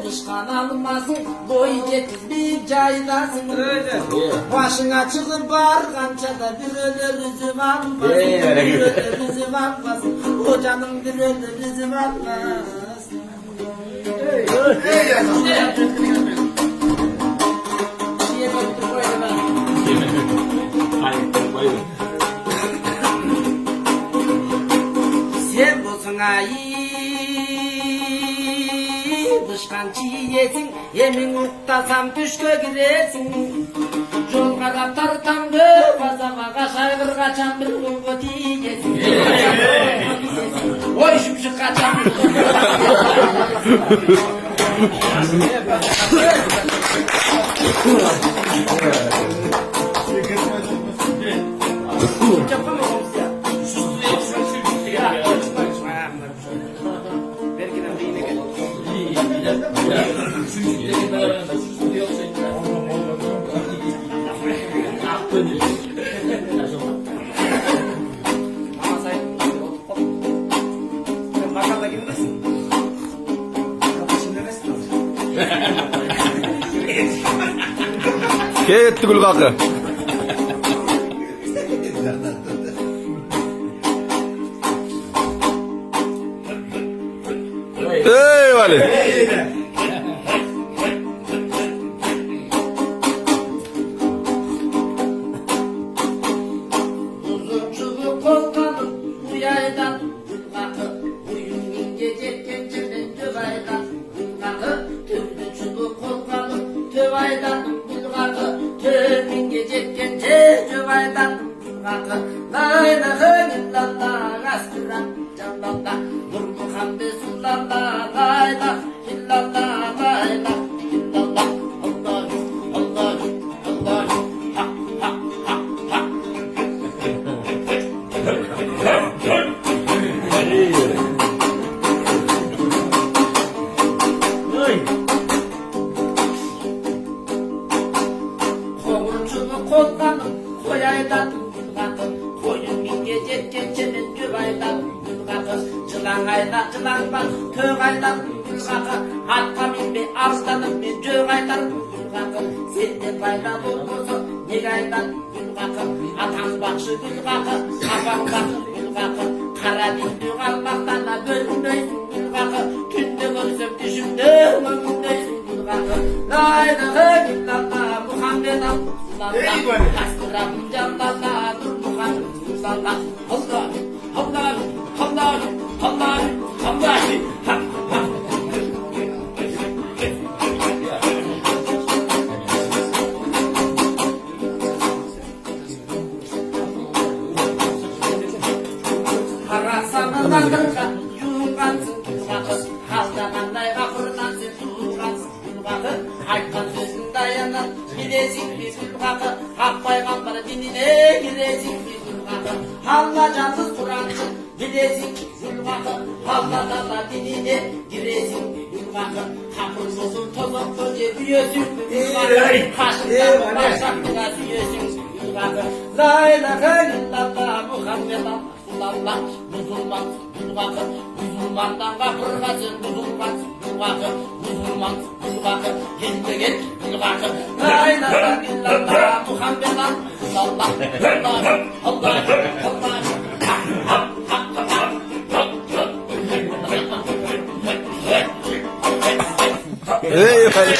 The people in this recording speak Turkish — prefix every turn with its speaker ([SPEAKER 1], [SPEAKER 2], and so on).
[SPEAKER 1] Dışkan almasın, boy yetmez caydasın. Başına çıkıp bargança da bir ölürüzü varmasın. Bir ölürüzü varmasın. Hocanın bir ölürüzü varmasın. Sen bolsun ayı dışkan çiyesin, yemin uktasam düşke giresin. Yolga da tartam bazama kaşar bir kaçan bir kulgu diyesin. Oy şumşuk kaçan bir kulgu
[SPEAKER 2] Ketti gül kakı. Ey vali.
[SPEAKER 1] Uzun çubuk kolkanım bu yaydan Gülgakı uyum incecik gençinin tüvaydan Gülgakı tümlü çubuk kolkanım tüvaydan Gülgakı tüm incecik gençinin tüvaydan Gülgakı lay lay illallah astıran canlallah Nur Muhammed sullallah lay lay illallah lay lay illallah Allah'ım Allah'ım Allah'ım hak hak hak hak Koğurçunu kolkanım koyaydan gülgakı Koyun minge jetken çenin cüvaydan gülgakı Çılan ayda çılan bak tığaydan gülgakı Hatta minbe arslanım min cüvaydan gülgakı Sende payda bulmursun negaydan gülgakı Atan bakşı gülgakı Kafan bakı gülgakı Kara dindü kalmaktan bölümdeysin gülgakı Tünde görsem düşümde önümdeysin gülgakı La ilahe illallah Muhammed Allah'ım Hastıram canlallah Nur Muhammed Musallah Allah'ım Allah'ım Allah'ım Allah'ım Allah'ım Hak hak Harasanılandırga yuğansın gülgakı Haldananday kapırlansın yuğansın gülgakı Haykan sözün dayanan bilesin bir gülgakı Hak paygamber dinine giresin bir gülgakı Halla cansız Kur'ansın bilesin gülgakı Halla dalla dinine giresin gülgakı Kapır sozun tozun koca büyüsün gülgakı Kaşından başlattığına büyüsün gülgakı La ilahe illallah Muhammed Allah Müslüman gülgakı Müslümandan kapırgasın Müslüman gülgakı Müslüman gülgakı Gitme git gülgakı La ilahe illallah Muhammed Allah Allah Allah Allah
[SPEAKER 2] Ey vali.